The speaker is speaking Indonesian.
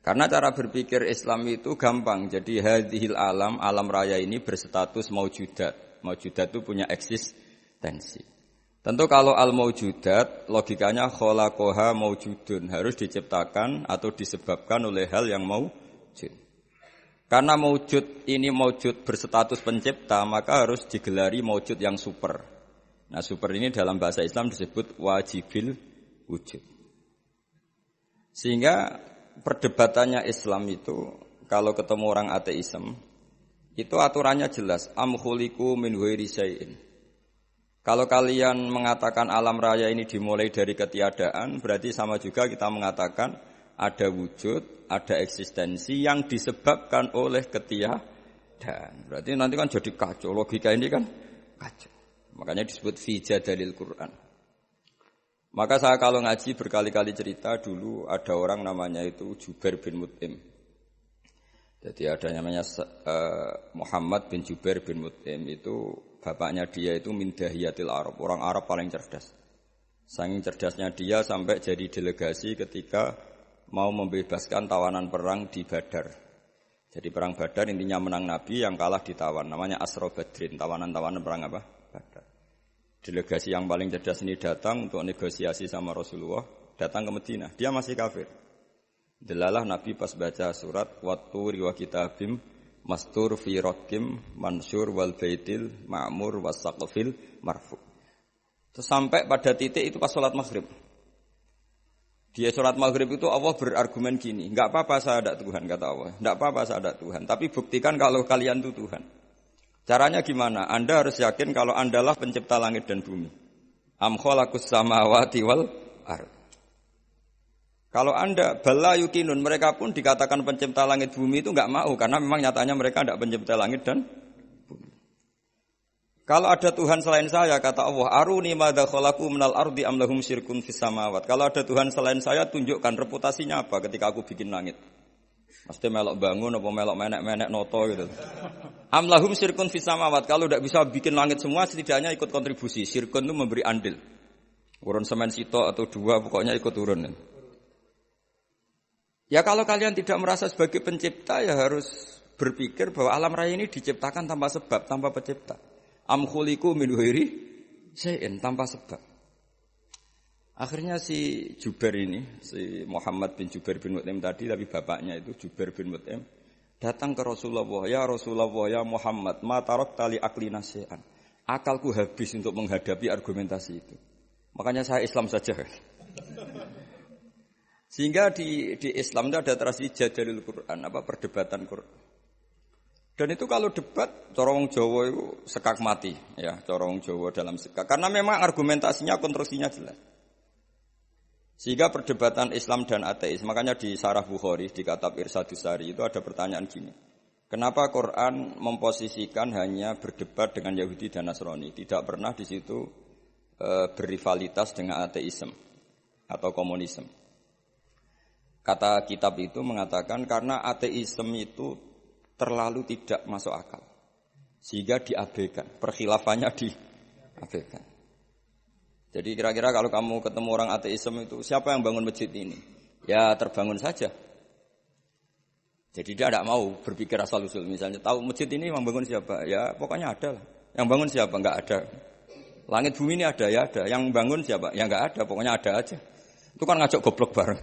Karena cara berpikir Islam itu gampang. Jadi hadhil alam raya ini berstatus maujudat. Maujudat itu punya eksistensi. Tentu kalau al-maujudat logikanya khalaqaha maujudun, harus diciptakan atau disebabkan oleh hal yang maujud. Karena maujud ini maujud berstatus pencipta, maka harus digelari maujud yang super. Nah, super ini dalam bahasa Islam disebut wajibil wujud. Sehingga perdebatannya Islam itu kalau ketemu orang ateisme itu aturannya jelas, am khuliqu min ghairi syai'in. Kalau kalian mengatakan alam raya ini dimulai dari ketiadaan, berarti sama juga kita mengatakan ada wujud, ada eksistensi yang disebabkan oleh ketiadaan. Berarti nanti kan jadi kacau, logika ini kan kacau. Makanya disebut fi jadalil Quran. Maka saya kalau ngaji berkali-kali cerita dulu ada orang namanya itu Jubair bin Mut'im. Jadi ada namanya Muhammad bin Jubair bin Mut'im, itu bapaknya dia itu min dahiyatil Arab, orang Arab paling cerdas. Saking cerdasnya dia sampai jadi delegasi ketika mau membebaskan tawanan perang di Badar. Jadi perang Badar intinya menang Nabi, yang kalah ditawan. Namanya Asra Badrin, tawanan-tawanan perang apa? Badar. Delegasi yang paling cerdas ini datang untuk negosiasi sama Rasulullah, datang ke Madinah. Dia masih kafir. Delalah Nabi pas baca surat Watturi wa kitabim mastur fi rakim mansur wal baitil ma'mur was saqfil marfu. Terus sampai pada titik itu pas sholat maghrib. Dia sholat maghrib itu Allah berargumen gini, enggak apa-apa saya ada Tuhan, kata Allah. Enggak apa-apa saya ada Tuhan, tapi buktikan kalau kalian itu Tuhan. Caranya gimana? Anda harus yakin kalau Andalah pencipta langit dan bumi. Am khalaqus samawati wal ardh. Kalau Anda bala yukinun, mereka pun dikatakan pencipta langit bumi itu enggak mau, karena memang nyatanya mereka tidak pencipta langit dan bumi. Kalau ada Tuhan selain saya, kata Allah, aruni madza khalaqu minal ardi am lahum syirkun fis samawat. Kalau ada Tuhan selain saya, tunjukkan reputasinya apa ketika aku bikin langit. Mesti melok bangun apa melok menek-menek noto gitu. Am lahum syirkun fis samawat. Kalau tidak bisa bikin langit semua, setidaknya ikut kontribusi. Syirkun itu memberi andil. Urun semen sito atau dua, pokoknya ikut turun. Ya kalau kalian tidak merasa sebagai pencipta, ya harus berpikir bahwa alam raya ini diciptakan tanpa sebab, tanpa pencipta. Am khuliqu min ghairi syai'in, tanpa sebab. Akhirnya si Jubair ini, si Muhammad bin Jubair bin Mut'im tadi, tapi bapaknya itu Jubair bin Mut'im, datang ke Rasulullah, ya Muhammad, ma tarakta li aqli syai'an. Akalku habis untuk menghadapi argumentasi itu. Makanya saya Islam saja. Sehingga di Islam itu ada tradisi jadalul Quran, perdebatan Quran. Dan itu kalau debat, cara wong Jawa itu sekak mati, ya, cara wong Jawa dalam sekak. Karena memang argumentasinya, konstruksinya jelas. Sehingga perdebatan Islam dan ateis, makanya di Syarah Bukhari, di Kitab Irsyadus Sari itu ada pertanyaan gini. Kenapa Quran memposisikan hanya berdebat dengan Yahudi dan Nasrani, tidak pernah di situ berrivalitas dengan ateisme atau komunisme? Kata kitab itu mengatakan karena ateisme itu terlalu tidak masuk akal. Sehingga diabaikan, perkhilafannya diabaikan. Jadi kira-kira kalau kamu ketemu orang ateisme itu, siapa yang bangun masjid ini? Ya terbangun saja. Jadi dia tidak mau berpikir asal-usul. Misalnya tahu masjid ini yang bangun siapa? Ya pokoknya ada lah. Yang bangun siapa? Enggak ada. Langit bumi ini ada, ya ada. Yang bangun siapa? Ya enggak ada, pokoknya ada aja. Itu kan ngajak goblok bareng.